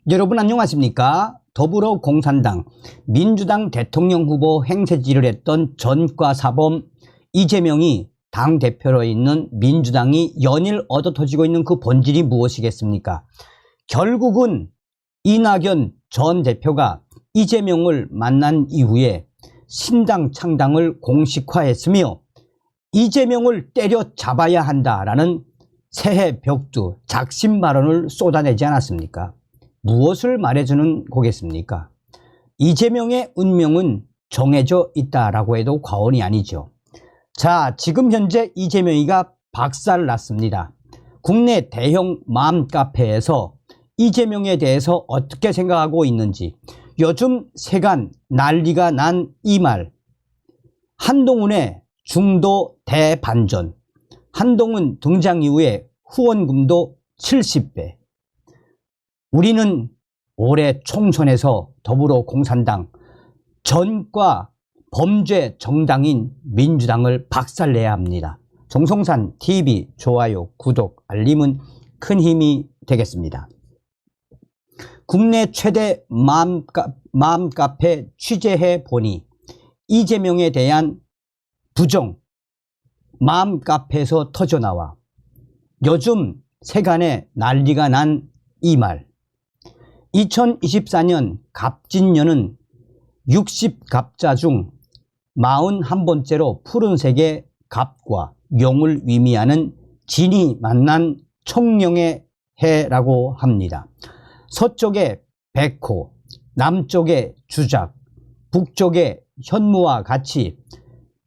여러분 안녕하십니까? 더불어공산당 민주당 대통령 후보 행세지를 했던 전과사범 이재명이 당대표로 있는 민주당이 연일 얻어터지고 있는 그 본질이 무엇이겠습니까? 결국은 이낙연 전 대표가 이재명을 만난 이후에 신당 창당을 공식화했으며 이재명을 때려잡아야 한다라는 새해 벽두 작심 발언을 쏟아내지 않았습니까? 무엇을 말해주는 거겠습니까? 이재명의 운명은 정해져 있다라고 해도 과언이 아니죠. 자, 지금 현재 이재명이가 박살났습니다. 국내 대형 맘카페에서 이재명에 대해서 어떻게 생각하고 있는지 요즘 세간 난리가 난 이 말, 한동훈의 중도 대반전, 한동훈 등장 이후에 후원금도 70배. 우리는 올해 총선에서 더불어공산당 전과 범죄 정당인 민주당을 박살내야 합니다. 정성산 TV 좋아요, 구독, 알림은 큰 힘이 되겠습니다. 국내 최대 맘카페 취재해 보니 이재명에 대한 부정 맘카페에서 터져나와 요즘 세간에 난리가 난 이 말, 2024년 갑진년은 60갑자 중 41번째로 푸른색의 갑과 용을 의미하는 진이 만난 청룡의 해라고 합니다. 서쪽에 백호, 남쪽에 주작, 북쪽에 현무와 같이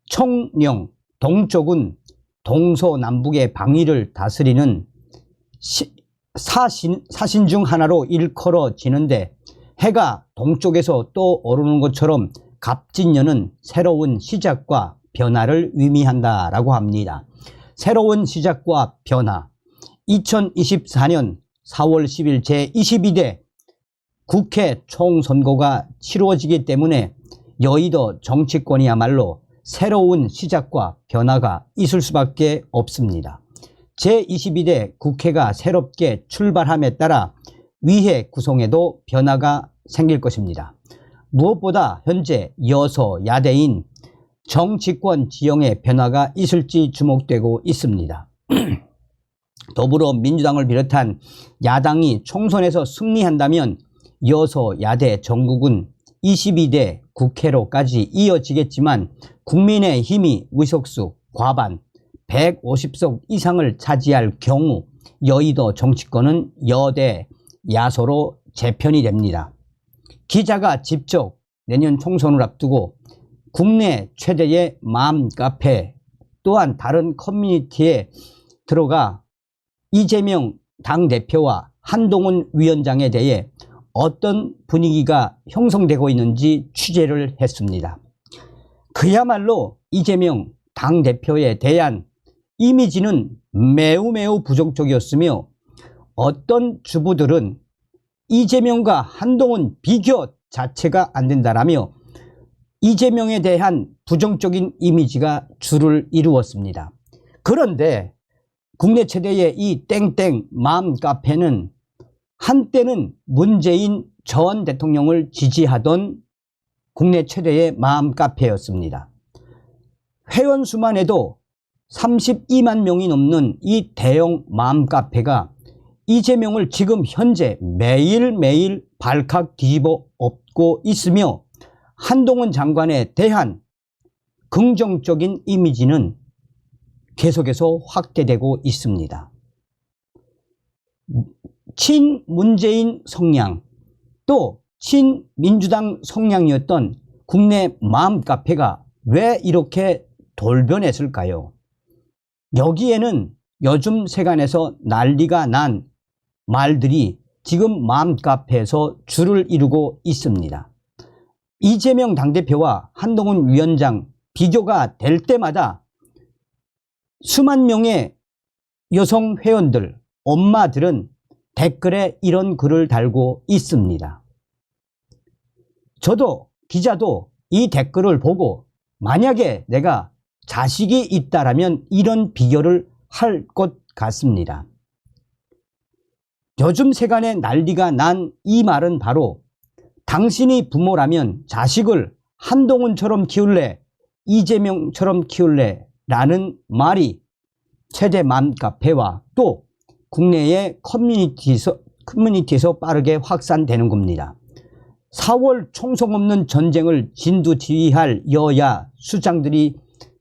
청룡, 동쪽은 동서남북의 방위를 다스리는 사신 중 하나로 일컬어지는데 해가 동쪽에서 또 오르는 것처럼 갑진년은 새로운 시작과 변화를 의미한다라고 합니다. 새로운 시작과 변화. 2024년 4월 10일 제22대 국회 총선거가 치루어지기 때문에 여의도 정치권이야말로 새로운 시작과 변화가 있을 수밖에 없습니다. 제22대 국회가 새롭게 출발함에 따라 위회 구성에도 변화가 생길 것입니다. 무엇보다 현재 여소야대인 정치권 지형의 변화가 있을지 주목되고 있습니다. 더불어민주당을 비롯한 야당이 총선에서 승리한다면 여소야대 정국은 22대 국회로까지 이어지겠지만 국민의힘이 의석수 과반 150석 이상을 차지할 경우 여의도 정치권은 여대 야소로 재편이 됩니다. 기자가 직접 내년 총선을 앞두고 국내 최대의 맘카페 또한 다른 커뮤니티에 들어가 이재명 당대표와 한동훈 위원장에 대해 어떤 분위기가 형성되고 있는지 취재를 했습니다. 그야말로 이재명 당대표에 대한 이미지는 매우 부정적이었으며 어떤 주부들은 이재명과 한동훈 비교 자체가 안 된다라며 이재명에 대한 부정적인 이미지가 주를 이루었습니다. 그런데 국내 최대의 이 땡땡 맘카페는 한때는 문재인 전 대통령을 지지하던 국내 최대의 맘카페였습니다. 회원수만 해도 32만 명이 넘는 이 대형 맘카페가 이재명을 지금 현재 매일매일 발칵 뒤집어 엎고 있으며 한동훈 장관에 대한 긍정적인 이미지는 계속해서 확대되고 있습니다. 친문재인 성향 또 친민주당 성향이었던 국내 맘카페가 왜 이렇게 돌변했을까요? 여기에는 요즘 세간에서 난리가 난 말들이 지금 맘카페에서 줄을 이루고 있습니다. 이재명 당대표와 한동훈 위원장 비교가 될 때마다 수만 명의 여성 회원들, 엄마들은 댓글에 이런 글을 달고 있습니다. 저도 기자도 이 댓글을 보고 만약에 내가 자식이 있다라면 이런 비교를 할 것 같습니다. 요즘 세간에 난리가 난 이 말은 바로 당신이 부모라면 자식을 한동훈처럼 키울래, 이재명처럼 키울래 라는 말이 최대 맘카페와 또 국내의 커뮤니티에서 빠르게 확산되는 겁니다. 4월 총성 없는 전쟁을 진두지휘할 여야 수장들이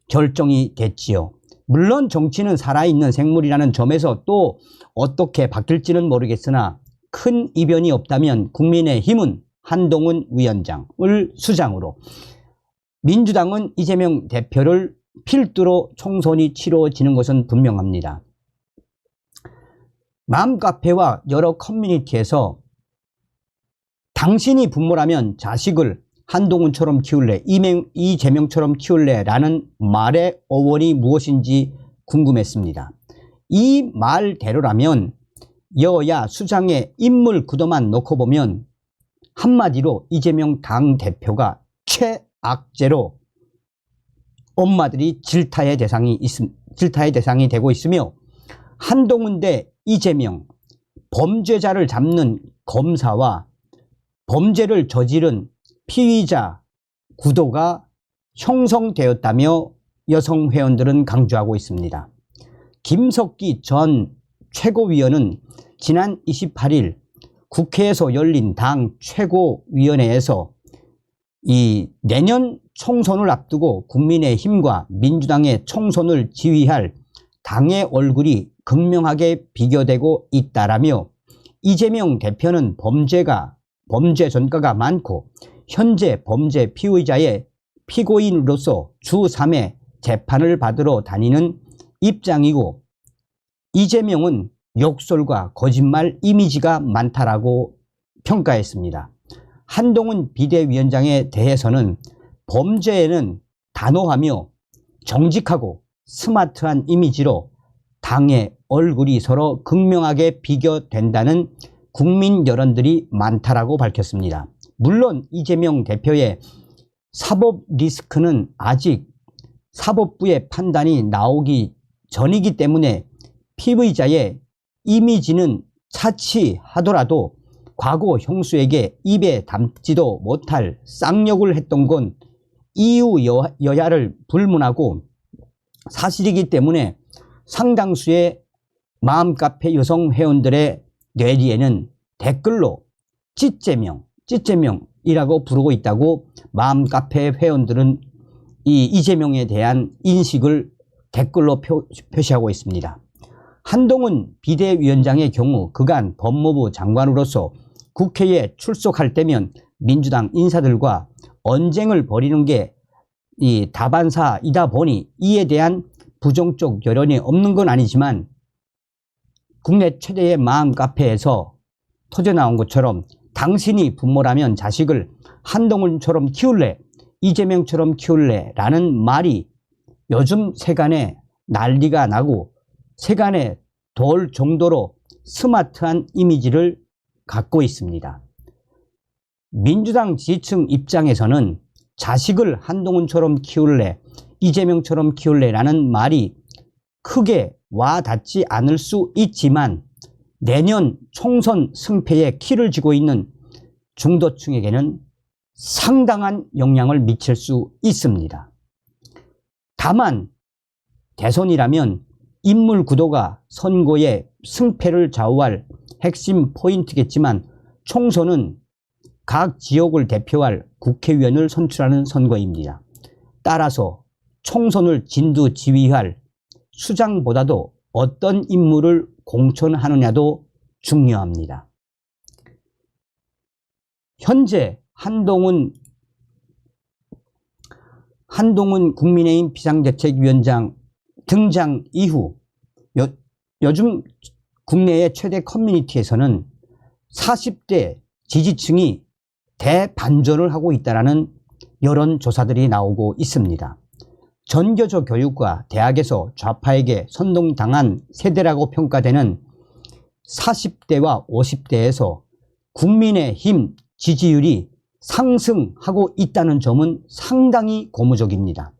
결정이 됐지요. 물론 정치는 살아있는 생물이라는 점에서 또 어떻게 바뀔지는 모르겠으나 큰 이변이 없다면 국민의힘은 한동훈 위원장을 수장으로, 민주당은 이재명 대표를 필두로 총선이 치러지는 것은 분명합니다. 맘카페와 여러 커뮤니티에서 당신이 부모라면 자식을 한동훈처럼 키울래, 이재명처럼 키울래 라는 말의 어원이 무엇인지 궁금했습니다. 이 말대로라면 여야 수장의 인물 구도만 놓고 보면 한마디로 이재명 당대표가 최악죄로 엄마들이 질타의 대상이 되고 있으며, 한동훈 대 이재명, 범죄자를 잡는 검사와 범죄를 저지른 피의자 구도가 형성되었다며 여성 회원들은 강조하고 있습니다. 김석기 전 최고위원은 지난 28일 국회에서 열린 당 최고위원회에서 이 내년 총선을 앞두고 국민의힘과 민주당의 총선을 지휘할 당의 얼굴이 극명하게 비교되고 있다라며, 이재명 대표는 범죄 전과가 많고 현재 범죄 피의자의 피고인으로서 주 3회 재판을 받으러 다니는 입장이고, 이재명은 욕설과 거짓말 이미지가 많다라고 평가했습니다. 한동훈 비대위원장에 대해서는 범죄에는 단호하며 정직하고 스마트한 이미지로 당의 얼굴이 서로 극명하게 비교된다는 국민 여론들이 많다라고 밝혔습니다. 물론 이재명 대표의 사법 리스크는 아직 사법부의 판단이 나오기 전이기 때문에 피의자의 이미지는 차치하더라도 과거 형수에게 입에 담지도 못할 쌍욕을 했던 건 이유 여야를 불문하고 사실이기 때문에 상당수의 마음카페 여성 회원들의 뇌리에는 댓글로 찌재명이라고 부르고 있다고 마음카페 회원들은 이 이재명에 대한 인식을 댓글로 표시하고 있습니다. 한동훈 비대위원장의 경우 그간 법무부 장관으로서 국회에 출석할 때면 민주당 인사들과 언쟁을 벌이는 게 이 다반사이다 보니 이에 대한 부정적 여론이 없는 건 아니지만, 국내 최대의 마음카페에서 터져나온 것처럼 당신이 부모라면 자식을 한동훈처럼 키울래, 이재명처럼 키울래 라는 말이 요즘 세간에 난리가 나고 세간에 돌 정도로 스마트한 이미지를 갖고 있습니다. 민주당 지지층 입장에서는 자식을 한동훈처럼 키울래, 이재명처럼 키울래 라는 말이 크게 와닿지 않을 수 있지만 내년 총선 승패에 키를 쥐고 있는 중도층에게는 상당한 영향을 미칠 수 있습니다. 다만 대선이라면 인물 구도가 선거의 승패를 좌우할 핵심 포인트겠지만, 총선은 각 지역을 대표할 국회의원을 선출하는 선거입니다. 따라서 총선을 진두지휘할 수장보다도 어떤 인물을 공천하느냐도 중요합니다. 현재 한동훈 국민의힘 비상대책위원장 등장 이후 요즘 국내의 최대 커뮤니티에서는 40대 지지층이 대반전을 하고 있다는 여론조사들이 나오고 있습니다. 전교조 교육과 대학에서 좌파에게 선동당한 세대라고 평가되는 40대와 50대에서 국민의힘 지지율이 상승하고 있다는 점은 상당히 고무적입니다.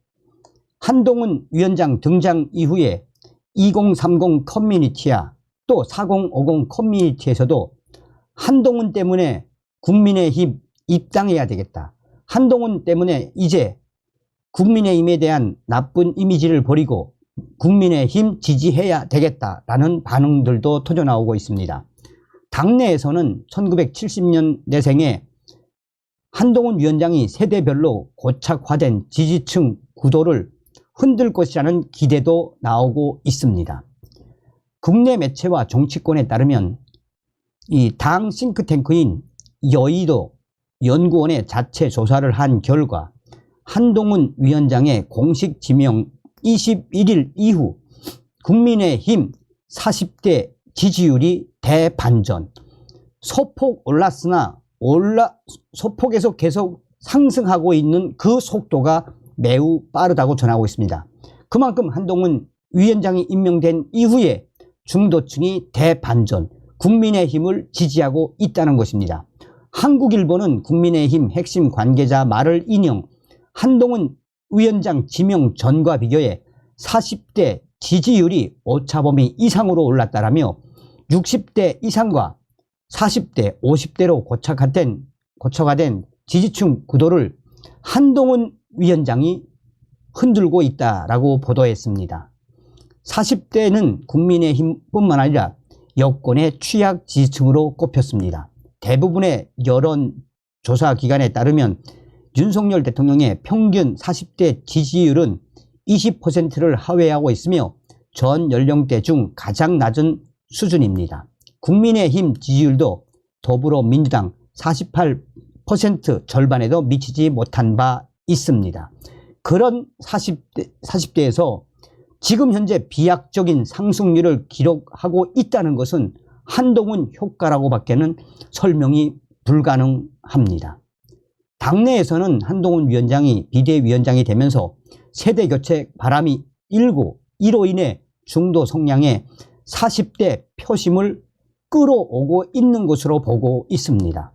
한동훈 위원장 등장 이후에 2030 커뮤니티와 또 4050 커뮤니티에서도 한동훈 때문에 국민의힘 입당해야 되겠다. 한동훈 때문에 이제 국민의힘에 대한 나쁜 이미지를 버리고 국민의힘 지지해야 되겠다라는 반응들도 터져나오고 있습니다. 당내에서는 1970년대생의 한동훈 위원장이 세대별로 고착화된 지지층 구도를 흔들 것이라는 기대도 나오고 있습니다. 국내 매체와 정치권에 따르면 이 당 싱크탱크인 여의도 연구원의 자체 조사를 한 결과 한동훈 위원장의 공식 지명 21일 이후 국민의힘 40대 지지율이 대반전, 소폭 올랐으나 소폭에서 계속 상승하고 있는 그 속도가 매우 빠르다고 전하고 있습니다. 그만큼 한동훈 위원장이 임명된 이후에 중도층이 대반전, 국민의힘을 지지하고 있다는 것입니다. 한국일보는 국민의힘 핵심 관계자 말을 인용, 한동훈 위원장 지명 전과 비교해 40대 지지율이 오차범위 이상으로 올랐다라며 60대 이상과 40대, 50대로 고착화된 지지층 구도를 한동훈 위원장이 흔들고 있다라고 보도했습니다. 40대는 국민의힘뿐만 아니라 여권의 취약 지지층으로 꼽혔습니다. 대부분의 여론조사 기관에 따르면 윤석열 대통령의 평균 40대 지지율은 20%를 하회하고 있으며 전 연령대 중 가장 낮은 수준입니다. 국민의힘 지지율도 더불어민주당 48% 절반에도 미치지 못한 바 있습니다. 그런 40대에서 지금 현재 비약적인 상승률을 기록하고 있다는 것은 한동훈 효과라고 밖에는 설명이 불가능합니다. 당내에서는 한동훈 위원장이 비대위원장이 되면서 세대교체 바람이 일고 이로 인해 중도 성향의 40대 표심을 끌어오고 있는 것으로 보고 있습니다.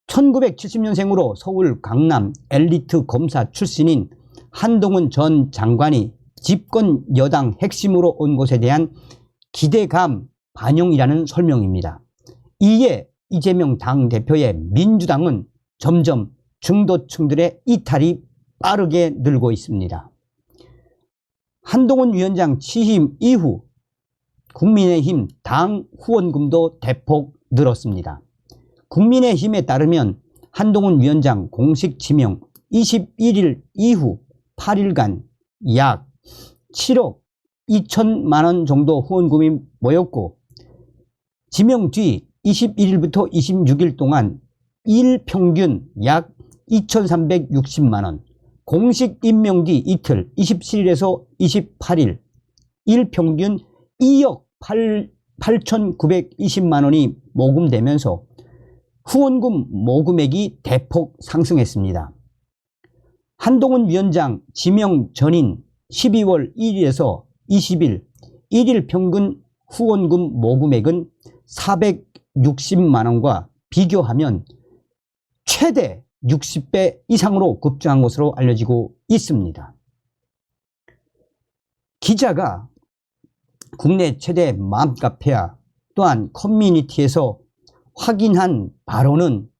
1970년생으로 서울 강남 엘리트 검사 출신인 한동훈 전 장관이 집권 여당 핵심으로 온 것에 대한 기대감 반영이라는 설명입니다. 이에 이재명 당대표의 민주당은 점점 중도층들의 이탈이 빠르게 늘고 있습니다. 한동훈 위원장 취임 이후 국민의힘 당 후원금도 대폭 늘었습니다. 국민의힘에 따르면 한동훈 위원장 공식 지명 21일 이후 8일간 약 7억 2천만 원 정도 후원금이 모였고, 지명 뒤 21일부터 26일 동안 일평균 약 2,360만 원, 공식 임명 뒤 이틀 27일에서 28일 일평균 2억 8,920만 원이 모금되면서 후원금 모금액이 대폭 상승했습니다. 한동훈 위원장 지명 전인 12월 1일에서 20일 1일 평균 후원금 모금액은 460만 원과 비교하면 최대 60배 이상으로 급증한 것으로 알려지고 있습니다. 기자가 국내 최대 맘카페와 또한 커뮤니티에서 확인한 발언은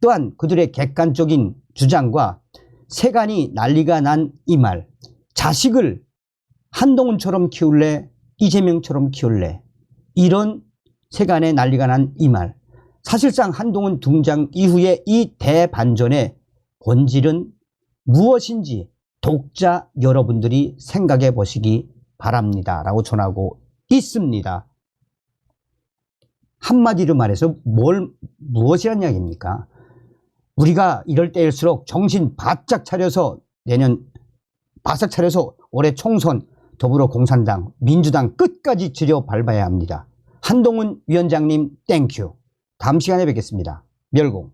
또한 그들의 객관적인 주장과 세간이 난리가 난 이 말, 자식을 한동훈처럼 키울래 이재명처럼 키울래, 이런 세간의 난리가 난 이 말, 사실상 한동훈 등장 이후에 이 대반전의 본질은 무엇인지 독자 여러분들이 생각해 보시기 바랍니다 라고 전하고 있습니다. 한마디로 말해서 무엇이란 이야기입니까? 우리가 이럴 때일수록 정신 바짝 차려서 올해 총선 더불어공산당, 민주당 끝까지 지려 밟아야 합니다. 한동훈 위원장님 땡큐. 다음 시간에 뵙겠습니다. 멸공.